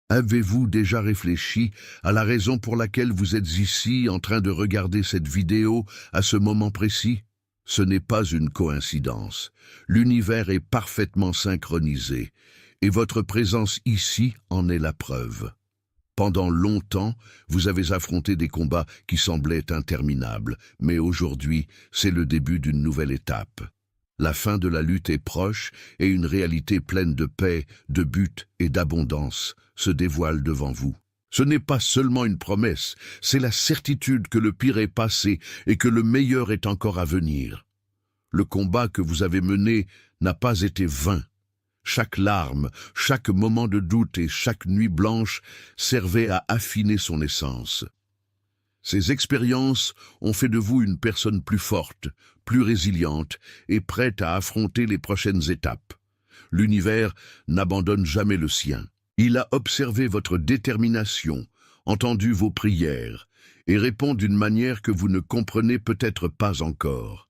Avez-vous déjà réfléchi à la raison pour laquelle vous êtes ici en train de regarder cette vidéo à ce moment précis? Ce n'est pas une coïncidence. L'univers est parfaitement synchronisé, et votre présence ici en est la preuve. Pendant longtemps, vous avez affronté des combats qui semblaient interminables, mais aujourd'hui, c'est le début d'une nouvelle étape. La fin de la lutte est proche et une réalité pleine de paix, de but et d'abondance se dévoile devant vous. Ce n'est pas seulement une promesse, c'est la certitude que le pire est passé et que le meilleur est encore à venir. Le combat que vous avez mené n'a pas été vain. Chaque larme, chaque moment de doute et chaque nuit blanche servaient à affiner son essence. Ces expériences ont fait de vous une personne plus forte, plus résiliente et prête à affronter les prochaines étapes. L'univers n'abandonne jamais le sien. Il a observé votre détermination, entendu vos prières et répond d'une manière que vous ne comprenez peut-être pas encore.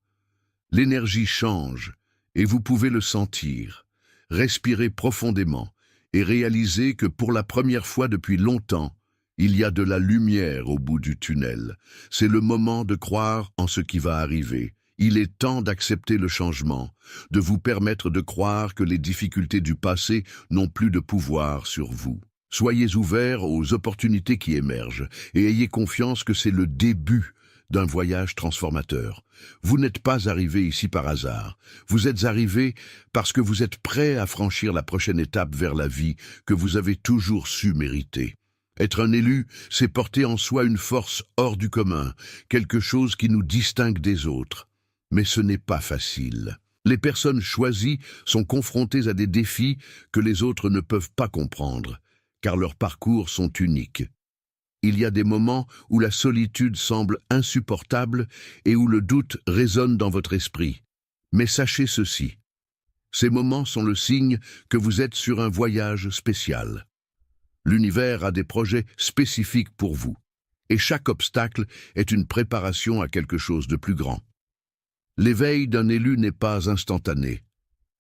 L'énergie change et vous pouvez le sentir. Respirez profondément et réalisez que pour la première fois depuis longtemps, il y a de la lumière au bout du tunnel. C'est le moment de croire en ce qui va arriver. Il est temps d'accepter le changement, de vous permettre de croire que les difficultés du passé n'ont plus de pouvoir sur vous. Soyez ouverts aux opportunités qui émergent et ayez confiance que c'est le début d'un voyage transformateur. Vous n'êtes pas arrivé ici par hasard. Vous êtes arrivé parce que vous êtes prêt à franchir la prochaine étape vers la vie que vous avez toujours su mériter. Être un élu, c'est porter en soi une force hors du commun, quelque chose qui nous distingue des autres. Mais ce n'est pas facile. Les personnes choisies sont confrontées à des défis que les autres ne peuvent pas comprendre, car leurs parcours sont uniques. Il y a des moments où la solitude semble insupportable et où le doute résonne dans votre esprit. Mais sachez ceci, ces moments sont le signe que vous êtes sur un voyage spécial. L'univers a des projets spécifiques pour vous, et chaque obstacle est une préparation à quelque chose de plus grand. L'éveil d'un élu n'est pas instantané,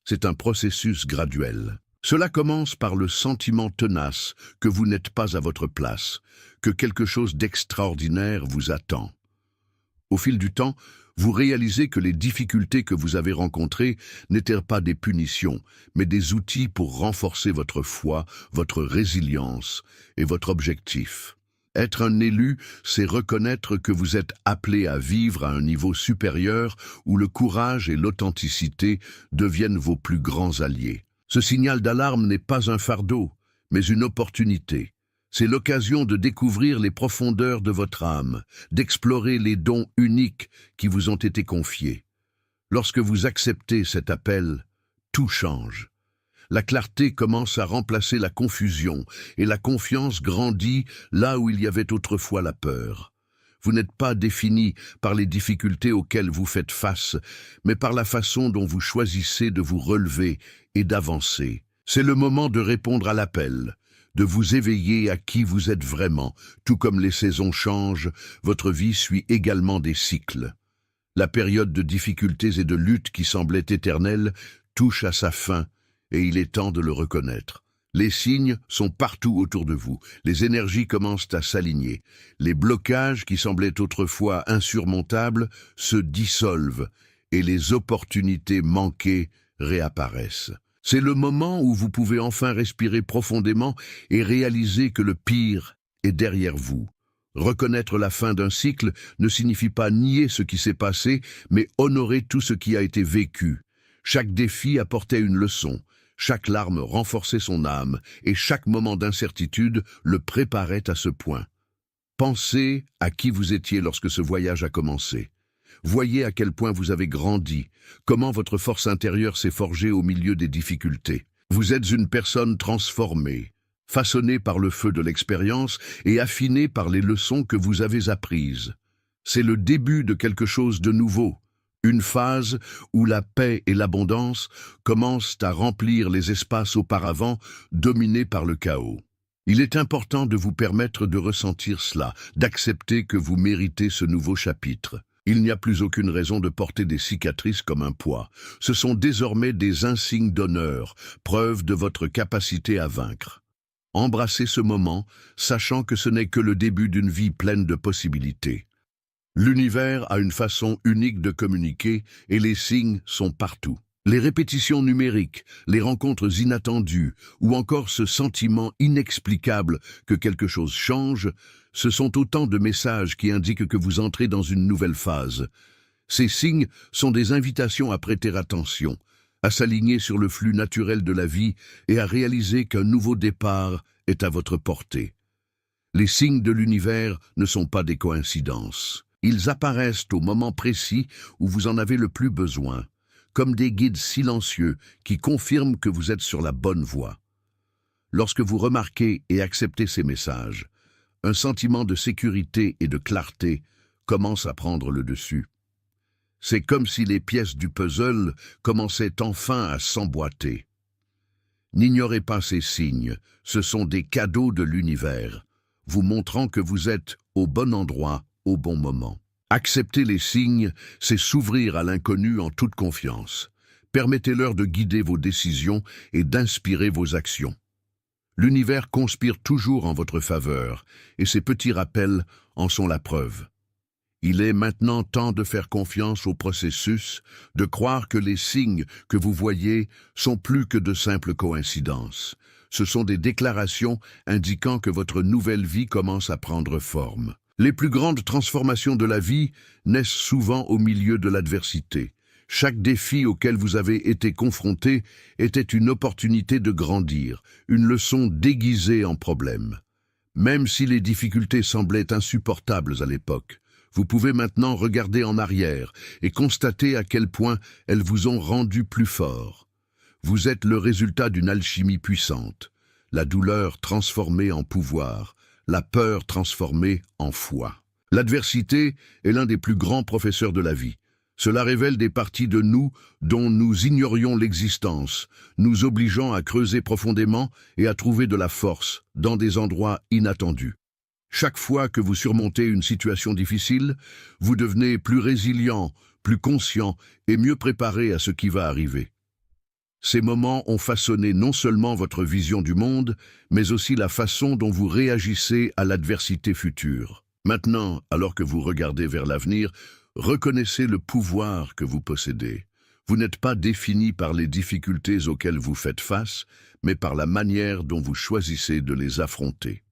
c'est un processus graduel. Cela commence par le sentiment tenace que vous n'êtes pas à votre place, que quelque chose d'extraordinaire vous attend. Au fil du temps, vous réalisez que les difficultés que vous avez rencontrées n'étaient pas des punitions, mais des outils pour renforcer votre foi, votre résilience et votre objectif. Être un élu, c'est reconnaître que vous êtes appelé à vivre à un niveau supérieur où le courage et l'authenticité deviennent vos plus grands alliés. Ce signal d'alarme n'est pas un fardeau, mais une opportunité. C'est l'occasion de découvrir les profondeurs de votre âme, d'explorer les dons uniques qui vous ont été confiés. Lorsque vous acceptez cet appel, tout change. La clarté commence à remplacer la confusion et la confiance grandit là où il y avait autrefois la peur. Vous n'êtes pas défini par les difficultés auxquelles vous faites face, mais par la façon dont vous choisissez de vous relever et d'avancer. C'est le moment de répondre à l'appel, de vous éveiller à qui vous êtes vraiment. Tout comme les saisons changent, votre vie suit également des cycles. La période de difficultés et de luttes qui semblait éternelle touche à sa fin, et il est temps de le reconnaître. Les signes sont partout autour de vous, les énergies commencent à s'aligner. Les blocages qui semblaient autrefois insurmontables se dissolvent, et les opportunités manquées réapparaissent. C'est le moment où vous pouvez enfin respirer profondément et réaliser que le pire est derrière vous. Reconnaître la fin d'un cycle ne signifie pas nier ce qui s'est passé, mais honorer tout ce qui a été vécu. Chaque défi apportait une leçon, chaque larme renforçait son âme, et chaque moment d'incertitude le préparait à ce point. Pensez à qui vous étiez lorsque ce voyage a commencé. Voyez à quel point vous avez grandi, comment votre force intérieure s'est forgée au milieu des difficultés. Vous êtes une personne transformée, façonnée par le feu de l'expérience et affinée par les leçons que vous avez apprises. C'est le début de quelque chose de nouveau, une phase où la paix et l'abondance commencent à remplir les espaces auparavant dominés par le chaos. Il est important de vous permettre de ressentir cela, d'accepter que vous méritez ce nouveau chapitre. Il n'y a plus aucune raison de porter des cicatrices comme un poids. Ce sont désormais des insignes d'honneur, preuve de votre capacité à vaincre. Embrassez ce moment, sachant que ce n'est que le début d'une vie pleine de possibilités. L'univers a une façon unique de communiquer et les signes sont partout. Les répétitions numériques, les rencontres inattendues ou encore ce sentiment inexplicable que quelque chose change, ce sont autant de messages qui indiquent que vous entrez dans une nouvelle phase. Ces signes sont des invitations à prêter attention, à s'aligner sur le flux naturel de la vie et à réaliser qu'un nouveau départ est à votre portée. Les signes de l'univers ne sont pas des coïncidences. Ils apparaissent au moment précis où vous en avez le plus besoin, comme des guides silencieux qui confirment que vous êtes sur la bonne voie. Lorsque vous remarquez et acceptez ces messages, un sentiment de sécurité et de clarté commence à prendre le dessus. C'est comme si les pièces du puzzle commençaient enfin à s'emboîter. N'ignorez pas ces signes, ce sont des cadeaux de l'univers, vous montrant que vous êtes au bon endroit, au bon moment. Accepter les signes, c'est s'ouvrir à l'inconnu en toute confiance. Permettez-leur de guider vos décisions et d'inspirer vos actions. L'univers conspire toujours en votre faveur, et ces petits rappels en sont la preuve. Il est maintenant temps de faire confiance au processus, de croire que les signes que vous voyez sont plus que de simples coïncidences. Ce sont des déclarations indiquant que votre nouvelle vie commence à prendre forme. Les plus grandes transformations de la vie naissent souvent au milieu de l'adversité. Chaque défi auquel vous avez été confronté était une opportunité de grandir, une leçon déguisée en problème. Même si les difficultés semblaient insupportables à l'époque, vous pouvez maintenant regarder en arrière et constater à quel point elles vous ont rendu plus fort. Vous êtes le résultat d'une alchimie puissante, la douleur transformée en pouvoir, la peur transformée en foi. L'adversité est l'un des plus grands professeurs de la vie. Cela révèle des parties de nous dont nous ignorions l'existence, nous obligeant à creuser profondément et à trouver de la force dans des endroits inattendus. Chaque fois que vous surmontez une situation difficile, vous devenez plus résilient, plus conscient et mieux préparé à ce qui va arriver. Ces moments ont façonné non seulement votre vision du monde, mais aussi la façon dont vous réagissez à l'adversité future. Maintenant, alors que vous regardez vers l'avenir, reconnaissez le pouvoir que vous possédez. Vous n'êtes pas défini par les difficultés auxquelles vous faites face, mais par la manière dont vous choisissez de les affronter.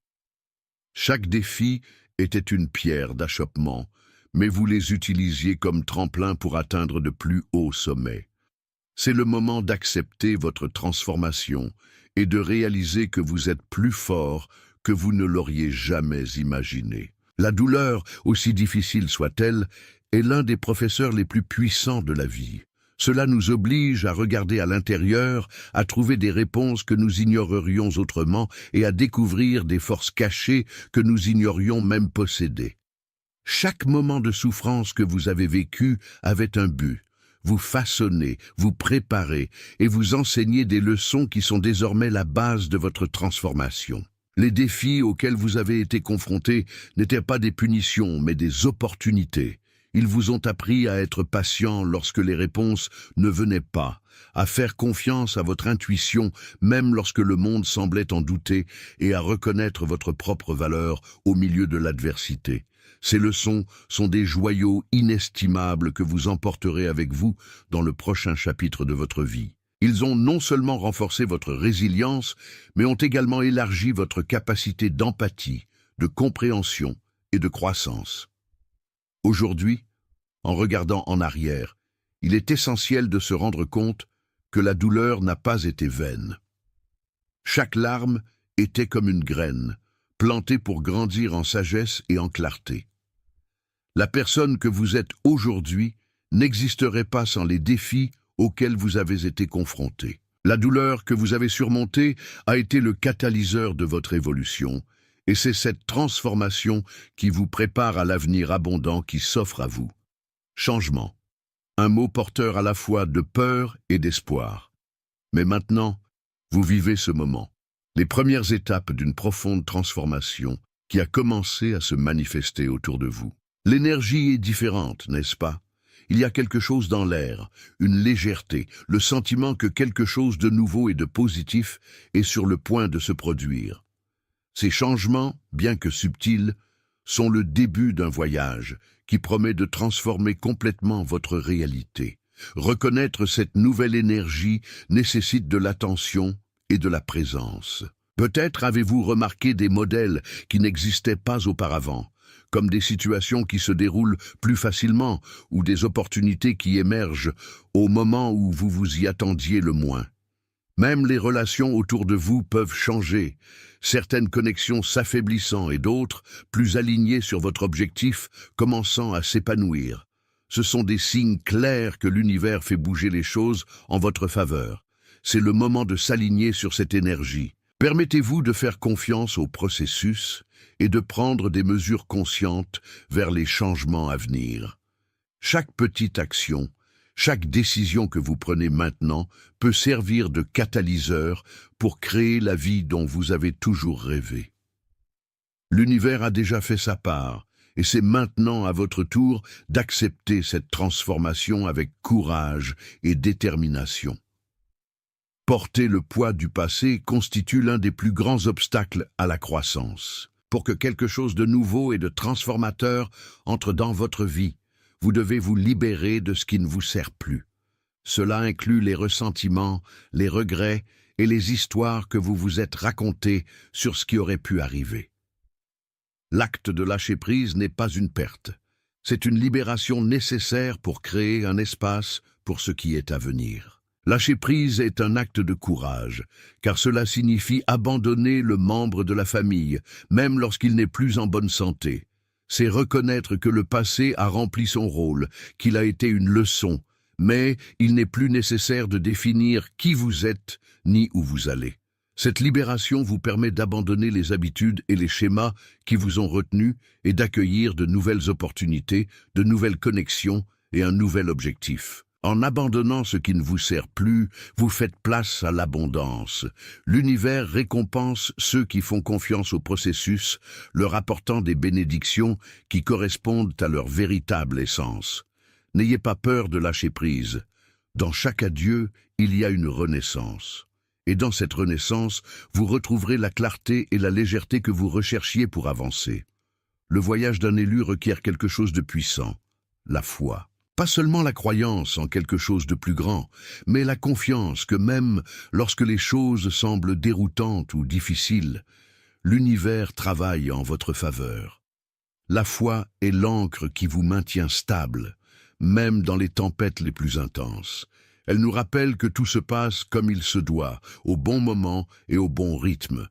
Chaque défi était une pierre d'achoppement, mais vous les utilisiez comme tremplin pour atteindre de plus hauts sommets. C'est le moment d'accepter votre transformation et de réaliser que vous êtes plus fort que vous ne l'auriez jamais imaginé. La douleur, aussi difficile soit-elle, est l'un des professeurs les plus puissants de la vie. Cela nous oblige à regarder à l'intérieur, à trouver des réponses que nous ignorerions autrement et à découvrir des forces cachées que nous ignorions même posséder. Chaque moment de souffrance que vous avez vécu avait un but. Vous façonnez, vous préparez et vous enseignez des leçons qui sont désormais la base de votre transformation. Les défis auxquels vous avez été confrontés n'étaient pas des punitions, mais des opportunités. Ils vous ont appris à être patient lorsque les réponses ne venaient pas, à faire confiance à votre intuition même lorsque le monde semblait en douter et à reconnaître votre propre valeur au milieu de l'adversité. Ces leçons sont des joyaux inestimables que vous emporterez avec vous dans le prochain chapitre de votre vie. Ils ont non seulement renforcé votre résilience, mais ont également élargi votre capacité d'empathie, de compréhension et de croissance. Aujourd'hui, en regardant en arrière, il est essentiel de se rendre compte que la douleur n'a pas été vaine. Chaque larme était comme une graine, plantée pour grandir en sagesse et en clarté. La personne que vous êtes aujourd'hui n'existerait pas sans les défis auxquels vous avez été confrontés. La douleur que vous avez surmontée a été le catalyseur de votre évolution, et c'est cette transformation qui vous prépare à l'avenir abondant qui s'offre à vous. Changement. Un mot porteur à la fois de peur et d'espoir. Mais maintenant, vous vivez ce moment. Les premières étapes d'une profonde transformation qui a commencé à se manifester autour de vous. L'énergie est différente, n'est-ce pas? Il y a quelque chose dans l'air, une légèreté, le sentiment que quelque chose de nouveau et de positif est sur le point de se produire. Ces changements, bien que subtils, sont le début d'un voyage qui promet de transformer complètement votre réalité. Reconnaître cette nouvelle énergie nécessite de l'attention et de la présence. Peut-être avez-vous remarqué des modèles qui n'existaient pas auparavant, comme des situations qui se déroulent plus facilement ou des opportunités qui émergent au moment où vous vous y attendiez le moins. Même les relations autour de vous peuvent changer, certaines connexions s'affaiblissant et d'autres, plus alignées sur votre objectif, commençant à s'épanouir. Ce sont des signes clairs que l'univers fait bouger les choses en votre faveur. C'est le moment de s'aligner sur cette énergie. Permettez-vous de faire confiance au processus et de prendre des mesures conscientes vers les changements à venir. Chaque petite action, chaque décision que vous prenez maintenant peut servir de catalyseur pour créer la vie dont vous avez toujours rêvé. L'univers a déjà fait sa part, et c'est maintenant à votre tour d'accepter cette transformation avec courage et détermination. Porter le poids du passé constitue l'un des plus grands obstacles à la croissance. Pour que quelque chose de nouveau et de transformateur entre dans votre vie, vous devez vous libérer de ce qui ne vous sert plus. Cela inclut les ressentiments, les regrets et les histoires que vous vous êtes racontées sur ce qui aurait pu arriver. L'acte de lâcher prise n'est pas une perte. C'est une libération nécessaire pour créer un espace pour ce qui est à venir. Lâcher prise est un acte de courage, car cela signifie abandonner le membre de la famille, même lorsqu'il n'est plus en bonne santé. C'est reconnaître que le passé a rempli son rôle, qu'il a été une leçon, mais il n'est plus nécessaire de définir qui vous êtes ni où vous allez. Cette libération vous permet d'abandonner les habitudes et les schémas qui vous ont retenu et d'accueillir de nouvelles opportunités, de nouvelles connexions et un nouvel objectif. En abandonnant ce qui ne vous sert plus, vous faites place à l'abondance. L'univers récompense ceux qui font confiance au processus, leur apportant des bénédictions qui correspondent à leur véritable essence. N'ayez pas peur de lâcher prise. Dans chaque adieu, il y a une renaissance. Et dans cette renaissance, vous retrouverez la clarté et la légèreté que vous recherchiez pour avancer. Le voyage d'un élu requiert quelque chose de puissant, la foi. Pas seulement la croyance en quelque chose de plus grand, mais la confiance que même lorsque les choses semblent déroutantes ou difficiles, l'univers travaille en votre faveur. La foi est l'encre qui vous maintient stable, même dans les tempêtes les plus intenses. Elle nous rappelle que tout se passe comme il se doit, au bon moment et au bon rythme.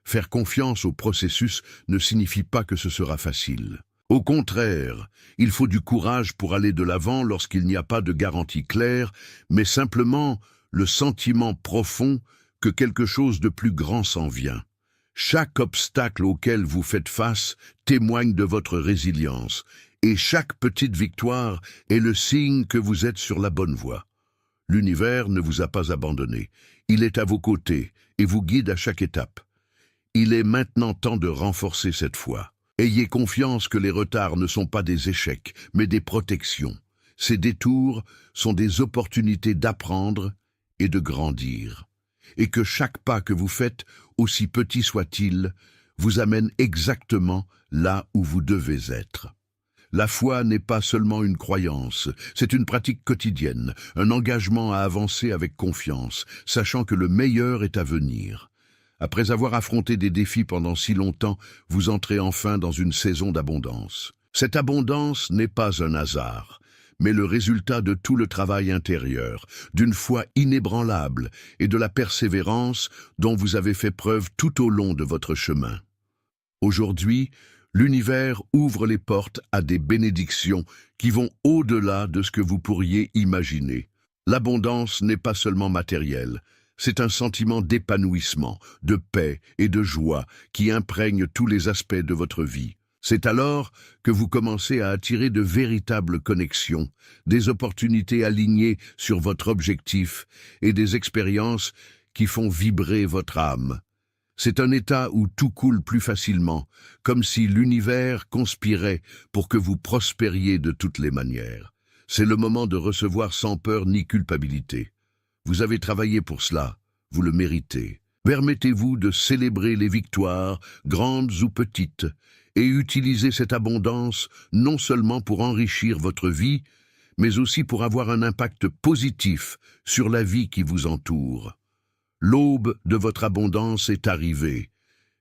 Faire confiance au processus ne signifie pas que ce sera facile. Au contraire, il faut du courage pour aller de l'avant lorsqu'il n'y a pas de garantie claire, mais simplement le sentiment profond que quelque chose de plus grand s'en vient. Chaque obstacle auquel vous faites face témoigne de votre résilience, et chaque petite victoire est le signe que vous êtes sur la bonne voie. L'univers ne vous a pas abandonné, il est à vos côtés et vous guide à chaque étape. Il est maintenant temps de renforcer cette foi. Ayez confiance que les retards ne sont pas des échecs, mais des protections. Ces détours sont des opportunités d'apprendre et de grandir. Et que chaque pas que vous faites, aussi petit soit-il, vous amène exactement là où vous devez être. La foi n'est pas seulement une croyance, c'est une pratique quotidienne, un engagement à avancer avec confiance, sachant que le meilleur est à venir. Après avoir affronté des défis pendant si longtemps, vous entrez enfin dans une saison d'abondance. Cette abondance n'est pas un hasard, mais le résultat de tout le travail intérieur, d'une foi inébranlable et de la persévérance dont vous avez fait preuve tout au long de votre chemin. Aujourd'hui, l'univers ouvre les portes à des bénédictions qui vont au-delà de ce que vous pourriez imaginer. L'abondance n'est pas seulement matérielle, c'est un sentiment d'épanouissement, de paix et de joie qui imprègne tous les aspects de votre vie. C'est alors que vous commencez à attirer de véritables connexions, des opportunités alignées sur votre objectif et des expériences qui font vibrer votre âme. C'est un état où tout coule plus facilement, comme si l'univers conspirait pour que vous prospériez de toutes les manières. C'est le moment de recevoir sans peur ni culpabilité. Vous avez travaillé pour cela, vous le méritez. Permettez-vous de célébrer les victoires, grandes ou petites, et utilisez cette abondance non seulement pour enrichir votre vie, mais aussi pour avoir un impact positif sur la vie qui vous entoure. L'aube de votre abondance est arrivée,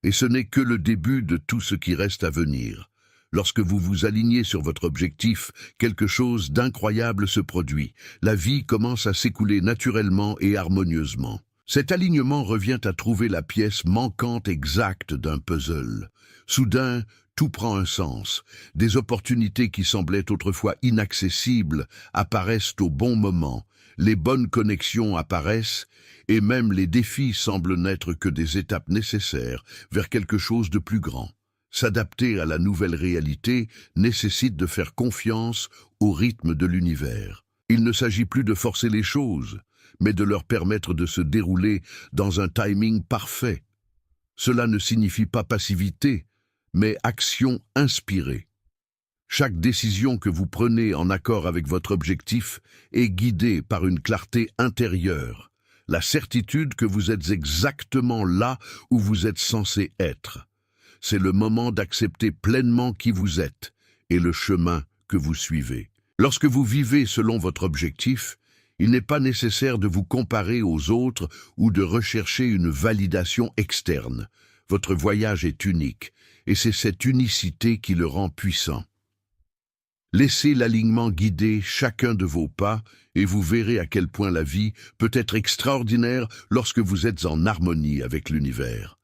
et ce n'est que le début de tout ce qui reste à venir. Lorsque vous vous alignez sur votre objectif, quelque chose d'incroyable se produit. La vie commence à s'écouler naturellement et harmonieusement. Cet alignement revient à trouver la pièce manquante exacte d'un puzzle. Soudain, tout prend un sens. Des opportunités qui semblaient autrefois inaccessibles apparaissent au bon moment. Les bonnes connexions apparaissent et même les défis semblent n'être que des étapes nécessaires vers quelque chose de plus grand. S'adapter à la nouvelle réalité nécessite de faire confiance au rythme de l'univers. Il ne s'agit plus de forcer les choses, mais de leur permettre de se dérouler dans un timing parfait. Cela ne signifie pas passivité, mais action inspirée. Chaque décision que vous prenez en accord avec votre objectif est guidée par une clarté intérieure, la certitude que vous êtes exactement là où vous êtes censé être. C'est le moment d'accepter pleinement qui vous êtes et le chemin que vous suivez. Lorsque vous vivez selon votre objectif, il n'est pas nécessaire de vous comparer aux autres ou de rechercher une validation externe. Votre voyage est unique, et c'est cette unicité qui le rend puissant. Laissez l'alignement guider chacun de vos pas, et vous verrez à quel point la vie peut être extraordinaire lorsque vous êtes en harmonie avec l'univers.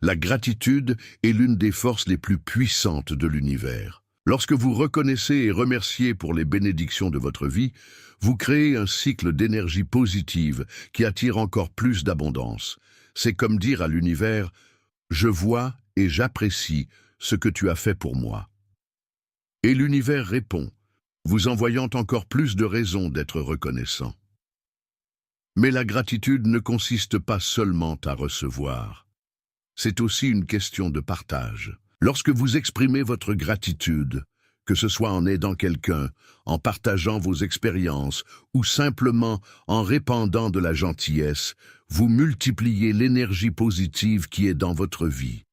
La gratitude est l'une des forces les plus puissantes de l'univers. Lorsque vous reconnaissez et remerciez pour les bénédictions de votre vie, vous créez un cycle d'énergie positive qui attire encore plus d'abondance. C'est comme dire à l'univers « Je vois et j'apprécie ce que tu as fait pour moi ». Et l'univers répond, vous envoyant encore plus de raisons d'être reconnaissant. Mais la gratitude ne consiste pas seulement à recevoir. C'est aussi une question de partage. Lorsque vous exprimez votre gratitude, que ce soit en aidant quelqu'un, en partageant vos expériences ou simplement en répandant de la gentillesse, vous multipliez l'énergie positive qui est dans votre vie.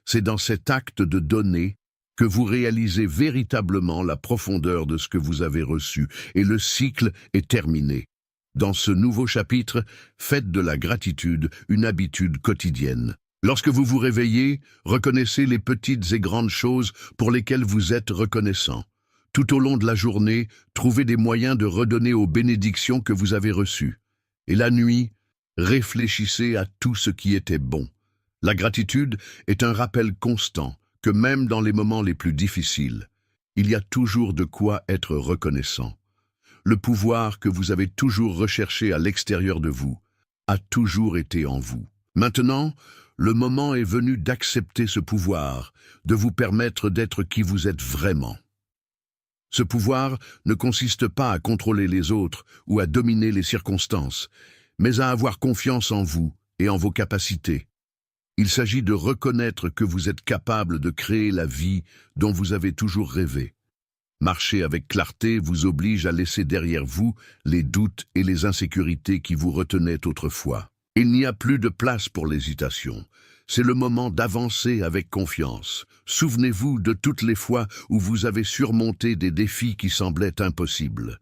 C'est dans cet acte de donner que vous réalisez véritablement la profondeur de ce que vous avez reçu, et le cycle est terminé. Dans ce nouveau chapitre, faites de la gratitude une habitude quotidienne. Lorsque vous vous réveillez, reconnaissez les petites et grandes choses pour lesquelles vous êtes reconnaissant. Tout au long de la journée, trouvez des moyens de redonner aux bénédictions que vous avez reçues. Et la nuit, réfléchissez à tout ce qui était bon. La gratitude est un rappel constant que même dans les moments les plus difficiles, il y a toujours de quoi être reconnaissant. Le pouvoir que vous avez toujours recherché à l'extérieur de vous a toujours été en vous. Maintenant, le moment est venu d'accepter ce pouvoir, de vous permettre d'être qui vous êtes vraiment. Ce pouvoir ne consiste pas à contrôler les autres ou à dominer les circonstances, mais à avoir confiance en vous et en vos capacités. Il s'agit de reconnaître que vous êtes capable de créer la vie dont vous avez toujours rêvé. Marcher avec clarté vous oblige à laisser derrière vous les doutes et les insécurités qui vous retenaient autrefois. Il n'y a plus de place pour l'hésitation. C'est le moment d'avancer avec confiance. Souvenez-vous de toutes les fois où vous avez surmonté des défis qui semblaient impossibles.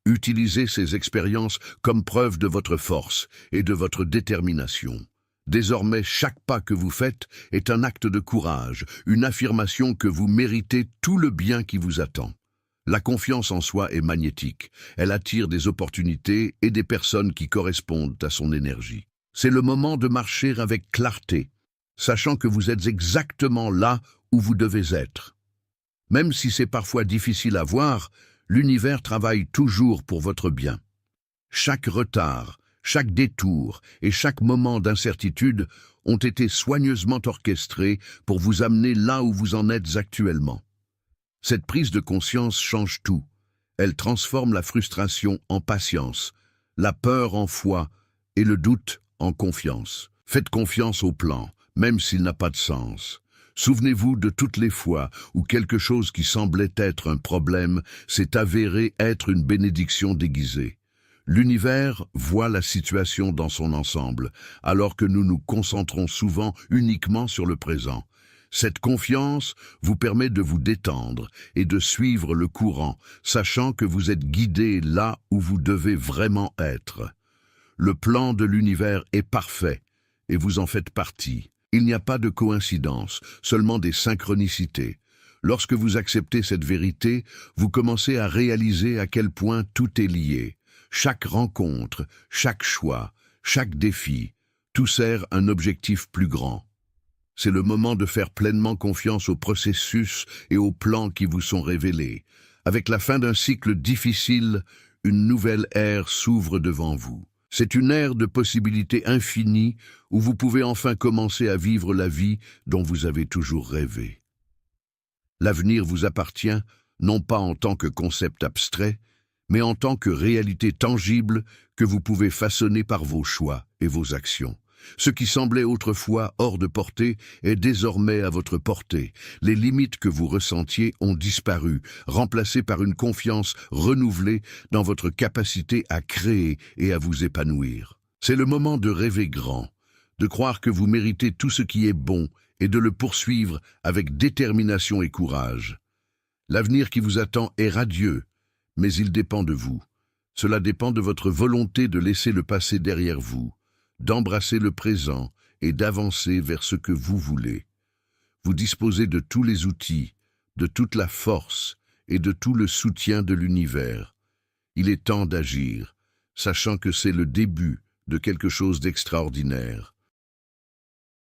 Utilisez ces expériences comme preuve de votre force et de votre détermination. Désormais, chaque pas que vous faites est un acte de courage, une affirmation que vous méritez tout le bien qui vous attend. La confiance en soi est magnétique. Elle attire des opportunités et des personnes qui correspondent à son énergie. C'est le moment de marcher avec clarté, sachant que vous êtes exactement là où vous devez être. Même si c'est parfois difficile à voir, l'univers travaille toujours pour votre bien. Chaque retard, chaque détour et chaque moment d'incertitude ont été soigneusement orchestrés pour vous amener là où vous en êtes actuellement. Cette prise de conscience change tout. Elle transforme la frustration en patience, la peur en foi et le doute en confiance. Faites confiance au plan, même s'il n'a pas de sens. Souvenez-vous de toutes les fois où quelque chose qui semblait être un problème s'est avéré être une bénédiction déguisée. L'univers voit la situation dans son ensemble, alors que nous nous concentrons souvent uniquement sur le présent. Cette confiance vous permet de vous détendre et de suivre le courant, sachant que vous êtes guidé là où vous devez vraiment être. Le plan de l'univers est parfait, et vous en faites partie. Il n'y a pas de coïncidence, seulement des synchronicités. Lorsque vous acceptez cette vérité, vous commencez à réaliser à quel point tout est lié. Chaque rencontre, chaque choix, chaque défi, tout sert un objectif plus grand. C'est le moment de faire pleinement confiance au processus et aux plans qui vous sont révélés. Avec la fin d'un cycle difficile, une nouvelle ère s'ouvre devant vous. C'est une ère de possibilités infinies où vous pouvez enfin commencer à vivre la vie dont vous avez toujours rêvé. L'avenir vous appartient, non pas en tant que concept abstrait, mais en tant que réalité tangible que vous pouvez façonner par vos choix et vos actions. Ce qui semblait autrefois hors de portée est désormais à votre portée. Les limites que vous ressentiez ont disparu, remplacées par une confiance renouvelée dans votre capacité à créer et à vous épanouir. C'est le moment de rêver grand, de croire que vous méritez tout ce qui est bon et de le poursuivre avec détermination et courage. L'avenir qui vous attend est radieux, mais il dépend de vous. Cela dépend de votre volonté de laisser le passé derrière vous, d'embrasser le présent et d'avancer vers ce que vous voulez. Vous disposez de tous les outils, de toute la force et de tout le soutien de l'univers. Il est temps d'agir, sachant que c'est le début de quelque chose d'extraordinaire.